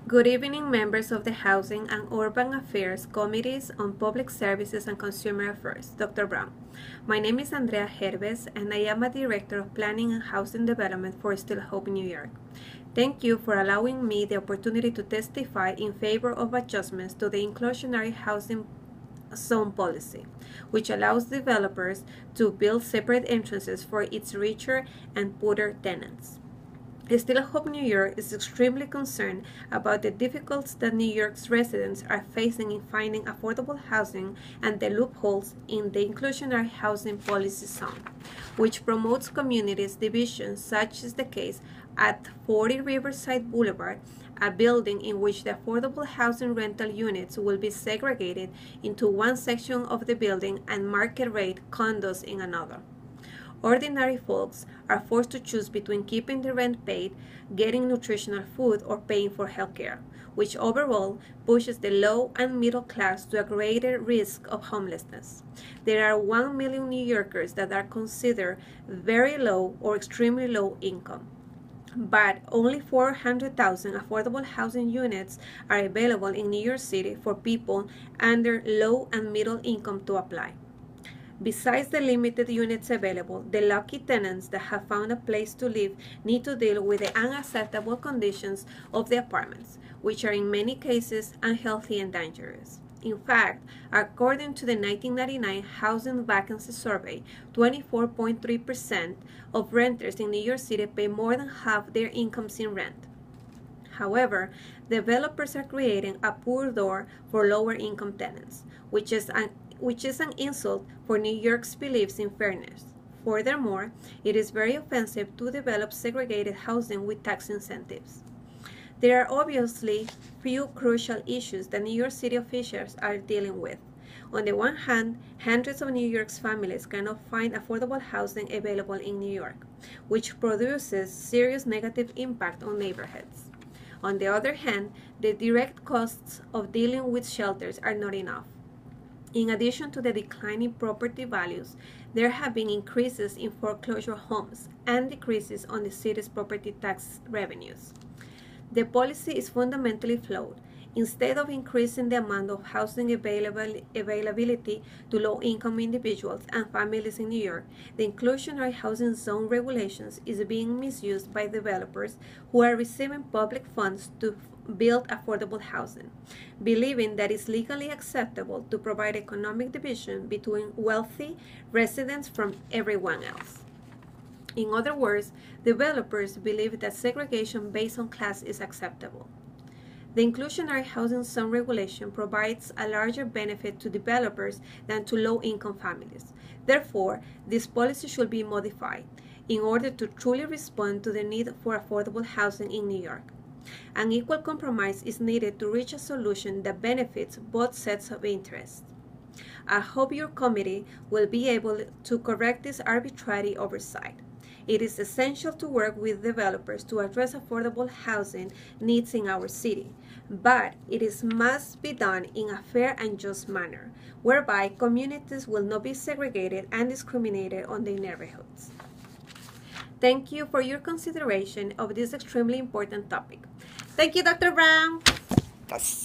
Good evening, members of the Housing and Urban Affairs Committees on Public Services and Consumer Affairs, Dr. Brown. My name is Andrea Herves, and I am a Director of Planning and Housing Development for Still Hope New York. Thank you for allowing me the opportunity to testify in favor of adjustments to the inclusionary housing zone policy, which allows developers to build separate entrances for its richer and poorer tenants. Still Hope New York is extremely concerned about the difficulties that New York's residents are facing in finding affordable housing and the loopholes in the inclusionary housing policy zone, which promotes communities division, such is the case at 40 Riverside Boulevard, a building in which the affordable housing rental units will be segregated into one section of the building and market rate condos in another. Ordinary folks are forced to choose between keeping the rent paid, getting nutritional food, or paying for health care, which overall pushes the low and middle class to a greater risk of homelessness. There are 1 million New Yorkers that are considered very low or extremely low income, but only 400,000 affordable housing units are available in New York City for people under low and middle income to apply. Besides the limited units available, the lucky tenants that have found a place to live need to deal with the unacceptable conditions of the apartments, which are in many cases unhealthy and dangerous. In fact, according to the 1999 Housing Vacancy Survey, 24.3% of renters in New York City pay more than half their incomes in rent. However, developers are creating a poor door for lower income tenants, which is an insult for New York's beliefs in fairness. Furthermore, it is very offensive to develop segregated housing with tax incentives. There are obviously few crucial issues that New York City officials are dealing with. On the one hand, hundreds of New York's families cannot find affordable housing available in New York, which produces serious negative impact on neighborhoods. On the other hand, the direct costs of dealing with shelters are not enough. In addition to the declining property values, there have been increases in foreclosure homes and decreases on the city's property tax revenues. The policy is fundamentally flawed. Instead of increasing the amount of housing availability to low-income individuals and families in New York, the inclusionary housing zone regulations is being misused by developers who are receiving public funds to build affordable housing, believing that it's legally acceptable to provide economic division between wealthy residents from everyone else. In other words, developers believe that segregation based on class is acceptable. The inclusionary housing zone regulation provides a larger benefit to developers than to low-income families. Therefore, this policy should be modified in order to truly respond to the need for affordable housing in New York. An equal compromise is needed to reach a solution that benefits both sets of interests. I hope your committee will be able to correct this arbitrary oversight. It is essential to work with developers to address affordable housing needs in our city, but must be done in a fair and just manner, whereby communities will not be segregated and discriminated on their neighborhoods. Thank you for your consideration of this extremely important topic. Thank you, Dr. Brown. That's it.